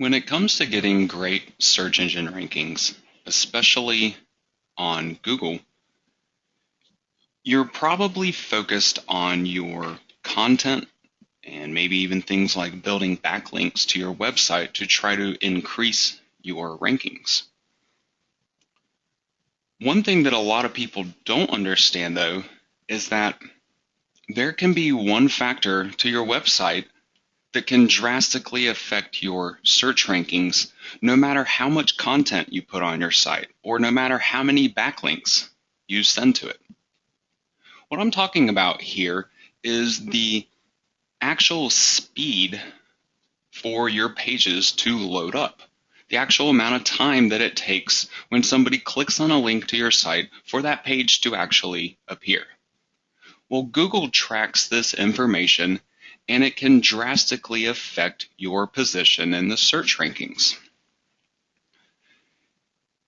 When it comes to getting great search engine rankings, especially on Google, you're probably focused on your content and maybe even things like building backlinks to your website to try to increase your rankings. One thing that a lot of people don't understand, though, is that there can be one factor to your website that can drastically affect your search rankings no matter how much content you put on your site or no matter how many backlinks you send to it. What I'm talking about here is the actual speed for your pages to load up, the actual amount of time that it takes when somebody clicks on a link to your site for that page to actually appear. Well, Google tracks this information and it can drastically affect your position in the search rankings.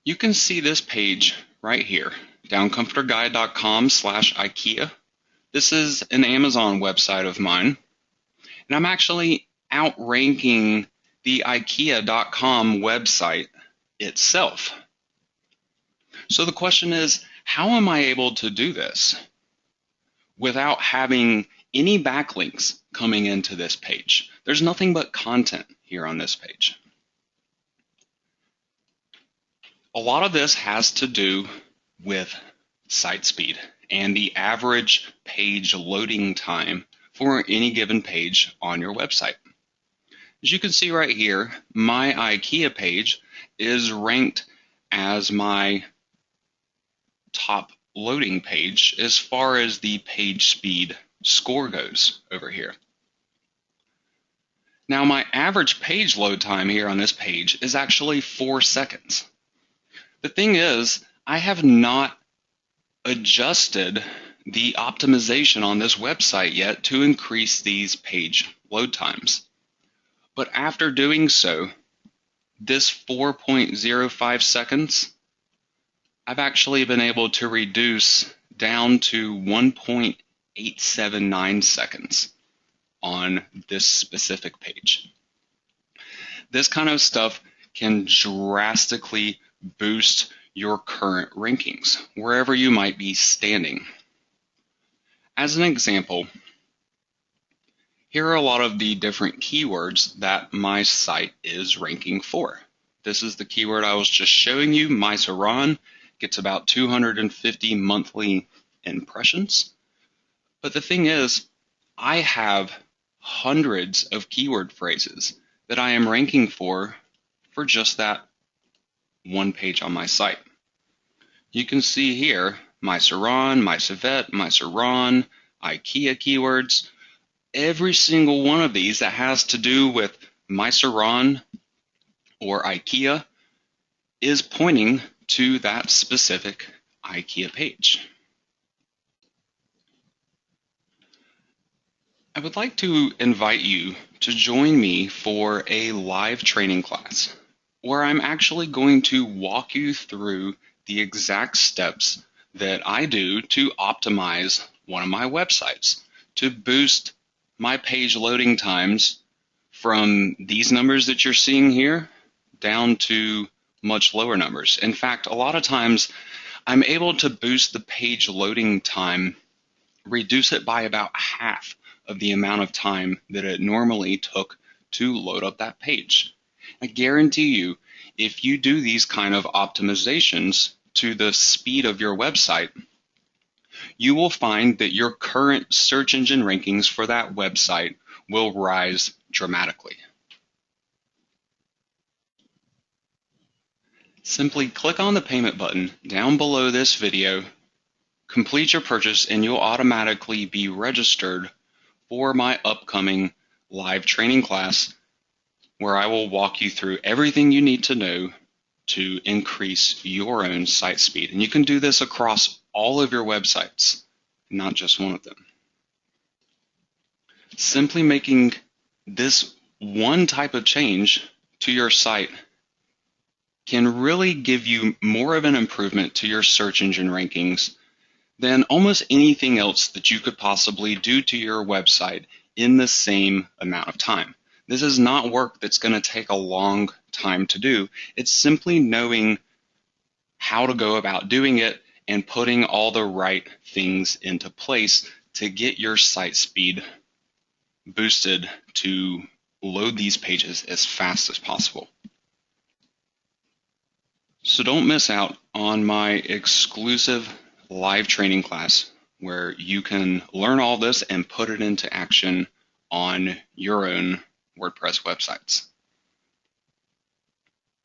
You can see this page right here, downcomforterguide.com/IKEA. This is an Amazon website of mine, and I'm actually outranking the IKEA.com website itself. So the question is, how am I able to do this without having any backlinks coming into this page? There's nothing but content here on this page. A lot of this has to do with site speed and the average page loading time for any given page on your website. As you can see right here, my IKEA page is ranked as my top loading page as far as the page speed score goes over here. Now, my average page load time here on this page is actually 4 seconds. The thing is, I have not adjusted the optimization on this website yet to increase these page load times. But after doing so, this 4.05 seconds, I've actually been able to reduce down to 1.879 seconds on this specific page. This kind of stuff can drastically boost your current rankings, wherever you might be standing. As an example, here are a lot of the different keywords that my site is ranking for. This is the keyword I was just showing you. My Saran gets about 250 monthly impressions. But the thing is, I have hundreds of keyword phrases that I am ranking for just that one page on my site. You can see here, my Saran, my Civet, my Saran, IKEA keywords. Every single one of these that has to do with my Saran or IKEA is pointing to that specific IKEA page. I would like to invite you to join me for a live training class where I'm actually going to walk you through the exact steps that I do to optimize one of my websites to boost my page loading times from these numbers that you're seeing here down to much lower numbers. In fact, a lot of times I'm able to boost the page loading time, reduce it by about half of the amount of time that it normally took to load up that page. I guarantee you, if you do these kind of optimizations to the speed of your website, you will find that your current search engine rankings for that website will rise dramatically. Simply click on the payment button down below this video, complete your purchase, and you'll automatically be registered for my upcoming live training class where I will walk you through everything you need to know to increase your own site speed. And you can do this across all of your websites, not just one of them. Simply making this one type of change to your site can really give you more of an improvement to your search engine rankings than almost anything else that you could possibly do to your website in the same amount of time. This is not work that's going to take a long time to do. It's simply knowing how to go about doing it and putting all the right things into place to get your site speed boosted to load these pages as fast as possible. So don't miss out on my exclusive live training class where you can learn all this and put it into action on your own WordPress websites.